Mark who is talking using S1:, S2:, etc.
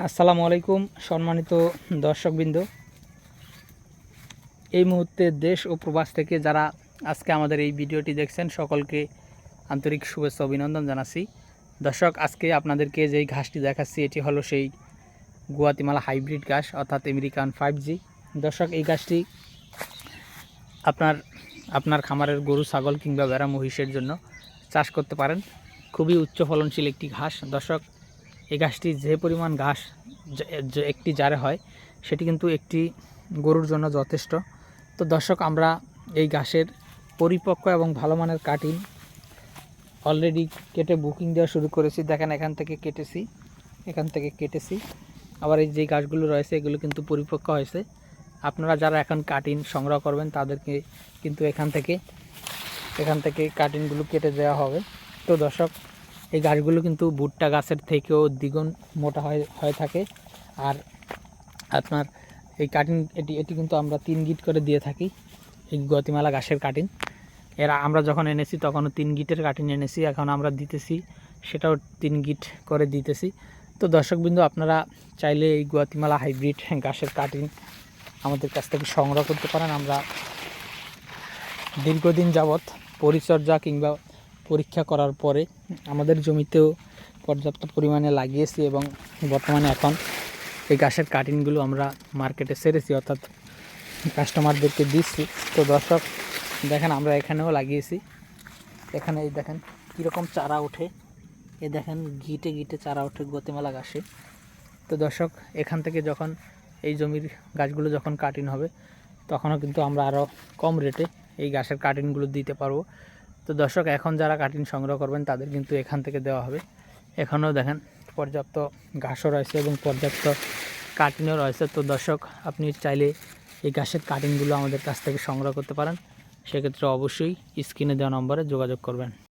S1: আসসালামু আলাইকুম সম্মানিত দর্শকবৃন্দ। এই মুহূর্তে দেশ ও প্রবাস থেকে যারা আজকে আমাদের এই ভিডিওটি দেখছেন সকলকে আন্তরিক শুভেচ্ছা অভিনন্দন জানাচ্ছি। দর্শক, আজকে আপনাদেরকে যেই ঘাসটি দেখাচ্ছি এটি হলো সেই গুয়াতিমালা হাইব্রিড ঘাস অর্থাৎ আমেরিকান 5G। দর্শক, এই ঘাসটি আপনার খামারের গরু ছাগল কিংবা ভেড়া মহিষের জন্য চাষ করতে পারেন। খুবই উচ্চ ফলনশীল একটি ঘাস। দর্শক, এই ঘাসটি যে পরিমাণ ঘাস একটি জারে হয় সেটি কিন্তু একটি গরুর জন্য যথেষ্ট। তো দর্শক, আমরা এই ঘাসের পরিপক্ক এবং ভালো মানের কাটিং অলরেডি কেটে বুকিং দেওয়া শুরু করেছি। দেখেন, এখান থেকে কেটেছি। আবার এই যে ঘাসগুলো রয়েছে এগুলো কিন্তু পরিপক্ক হয়েছে। আপনারা যারা এখন কাটিং সংগ্রহ করবেন তাদেরকে কিন্তু এখান থেকে কাটিংগুলো কেটে দেওয়া হবে। তো দর্শক, এই গাছগুলো কিন্তু ভুট্টা গাছের থেকেও দ্বিগুণ মোটা হয়ে থাকে। আর আপনার এই কাটিং এটি কিন্তু আমরা 3 গিট করে দিয়ে থাকি, এই গুয়াতিমালা ঘাসের কাটিং। আমরা যখন এনেছি তখনও 3 গিটের কাটিং এনেছি, এখন আমরা দিতেছি সেটাও 3 গিট করে দিতেছি। তো দর্শকবৃন্দ, আপনারা চাইলে এই গুয়াতিমালা হাইব্রিড ঘাসের কাটিং আমাদের কাছ থেকে সংগ্রহ করতে পারেন। আমরা দীর্ঘদিন যাবৎ পরিচর্যা কিংবা পরীক্ষা করার পরে আমাদের জমিতেও পর্যাপ্ত পরিমাণে লাগিয়েছি এবং বর্তমানে এখন এই ঘাসের কাটিংগুলো আমরা মার্কেটে ছেড়েছি, অর্থাৎ কাস্টমারদেরকে দিচ্ছি। তো দর্শক দেখেন, আমরা এখানেও লাগিয়েছি। এখানে এই দেখেন কীরকম চারা ওঠে, এ দেখেন গিটে গিটে চারা ওঠে গুয়াতিমালা ঘাসে। তো দর্শক, এখান থেকে যখন এই জমির গাছগুলো যখন কাটিং হবে তখনও কিন্তু আমরা আরও কম রেটে এই ঘাসের কাটিংগুলো দিতে পারবো। তো দর্শক, এখন যারা কাটিং সংগ্রহ করবেন তাদের কিন্তু এখান থেকে দেওয়া হবে। এখানেও দেখেন পর্যাপ্ত ঘাসও রয়েছে এবং পর্যাপ্ত কাটিংও রয়েছে। তো দর্শক, আপনি চাইলে এই ঘাসের কাটিংগুলো আমাদের কাছ থেকে সংগ্রহ করতে পারেন। সেক্ষেত্রে অবশ্যই স্ক্রিনে দেওয়া নম্বরে যোগাযোগ করবেন।